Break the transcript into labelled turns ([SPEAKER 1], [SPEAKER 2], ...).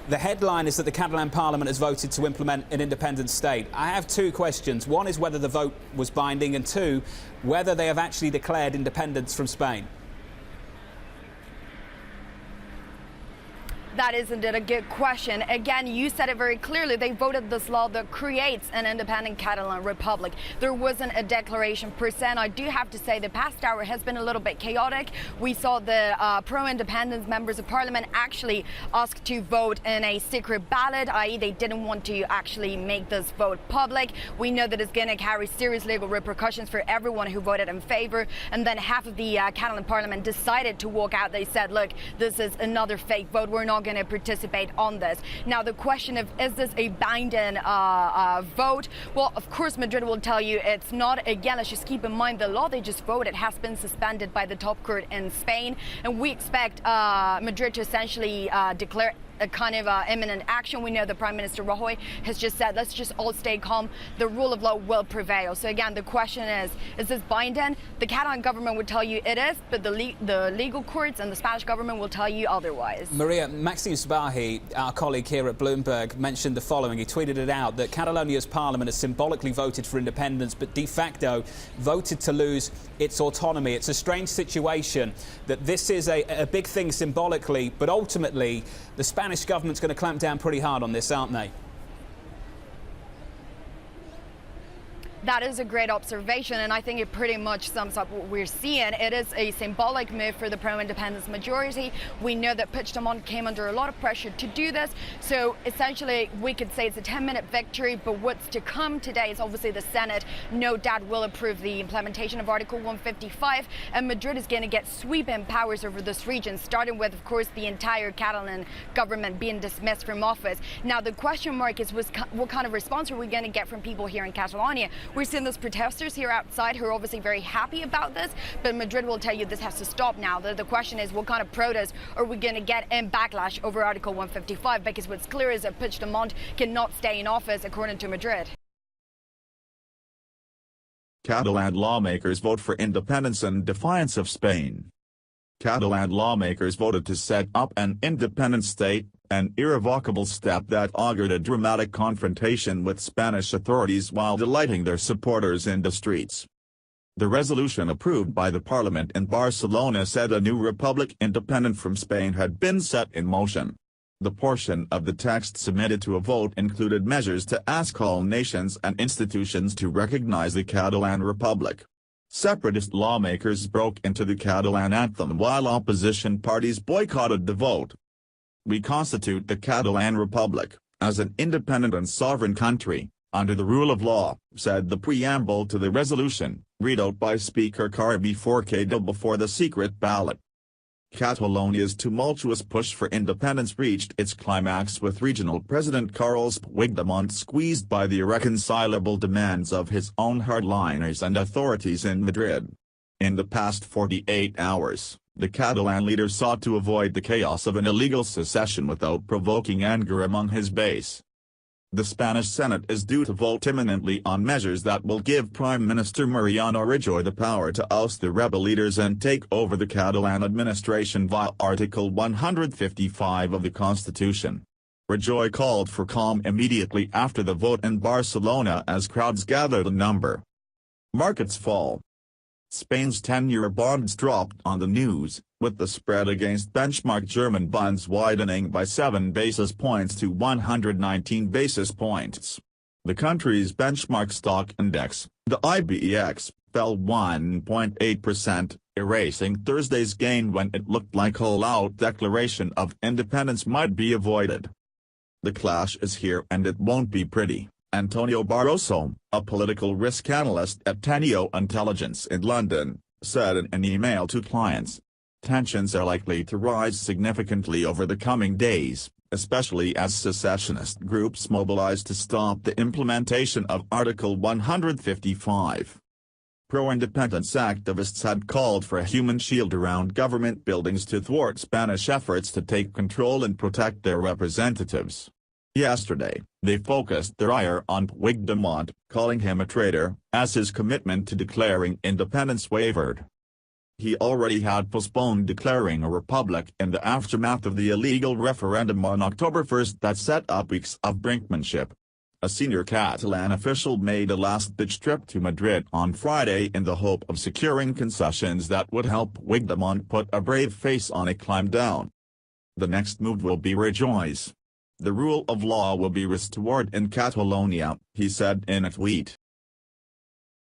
[SPEAKER 1] The headline is that the Catalan Parliament has voted to implement an independent state. I have two questions. One is whether the vote was binding, and two, whether they have actually declared independence from Spain.
[SPEAKER 2] That is indeed a good question. Again, you said it very clearly. They voted this law that creates an independent Catalan Republic. There wasn't a declaration per se. And I do have to say the past hour has been a little bit chaotic. We saw the pro-independence members of parliament actually ask to vote in a secret ballot, i.e. they didn't want to actually make this vote public. We know that it's going to carry serious legal repercussions for everyone who voted in favor. And then half of the Catalan parliament decided to walk out. They said, look, this is another fake vote. We're not going to participate on this. Now, the question of is this a binding vote? Well, of course, Madrid will tell you it's not. Again, let's just keep in mind the law they just voted has been suspended by the top court in Spain, and we expect Madrid to essentially declare a kind of imminent action. We know the Prime Minister Rajoy has just said, let's just all stay calm. The rule of law will prevail. So again, the question is this binding? The Catalan government would tell you it is, but the legal courts and the Spanish government will tell you otherwise.
[SPEAKER 1] Maria, Maxime Sbahi, our colleague here at Bloomberg, mentioned the following. He tweeted it out, that Catalonia's parliament has symbolically voted for independence, but de facto voted to lose its autonomy. It's a strange situation that this is a big thing symbolically, but ultimately the Spanish government's going to clamp down pretty hard on this, aren't they?
[SPEAKER 2] That is a great observation, and I think it pretty much sums up what we're seeing. It is a symbolic move for the pro-independence majority. We know that Puigdemont came under a lot of pressure to do this, so essentially we could say it's a 10-minute victory, but what's to come today is obviously the Senate no doubt will approve the implementation of Article 155, and Madrid is going to get sweeping powers over this region, starting with, of course, the entire Catalan government being dismissed from office. Now, the question mark is what kind of response are we going to get from people here in Catalonia? We're seeing those protesters here outside who are obviously very happy about this, but Madrid will tell you this has to stop now. The question is, what kind of protest are we going to get in backlash over Article 155? Because what's clear is that Puigdemont cannot stay in office, according to Madrid.
[SPEAKER 3] Catalan lawmakers vote for independence in defiance of Spain. Catalan lawmakers voted to set up an independent state, an irrevocable step that augured a dramatic confrontation with Spanish authorities while delighting their supporters in the streets. The resolution approved by the parliament in Barcelona said a new republic independent from Spain had been set in motion. The portion of the text submitted to a vote included measures to ask all nations and institutions to recognize the Catalan Republic. Separatist lawmakers broke into the Catalan anthem while opposition parties boycotted the vote. We constitute the Catalan Republic, as an independent and sovereign country, under the rule of law, said the preamble to the resolution, read out by Speaker Carby Forcadell before the secret ballot. Catalonia's tumultuous push for independence reached its climax with regional President Carles Puigdemont squeezed by the irreconcilable demands of his own hardliners and authorities in Madrid. In the past 48 hours, the Catalan leader sought to avoid the chaos of an illegal secession without provoking anger among his base. The Spanish Senate is due to vote imminently on measures that will give Prime Minister Mariano Rajoy the power to oust the rebel leaders and take over the Catalan administration via Article 155 of the Constitution. Rajoy called for calm immediately after the vote in Barcelona as crowds gathered in number. Markets fall. Spain's 10-year bonds dropped on the news, with the spread against benchmark German bonds widening by 7 basis points to 119 basis points. The country's benchmark stock index, the IBEX, fell 1.8%, erasing Thursday's gain when it looked like all-out declaration of independence might be avoided. The clash is here and it won't be pretty. Antonio Barroso, a political risk analyst at Teneo Intelligence in London, said in an email to clients. Tensions are likely to rise significantly over the coming days, especially as secessionist groups mobilize to stop the implementation of Article 155. Pro-independence activists had called for a human shield around government buildings to thwart Spanish efforts to take control and protect their representatives. Yesterday, they focused their ire on Puigdemont, calling him a traitor, as his commitment to declaring independence wavered. He already had postponed declaring a republic in the aftermath of the illegal referendum on October 1 that set up weeks of brinkmanship. A senior Catalan official made a last-ditch trip to Madrid on Friday in the hope of securing concessions that would help Puigdemont put a brave face on a climb down. The next move will be rejoice. The rule of law will be restored in Catalonia, he said in a tweet.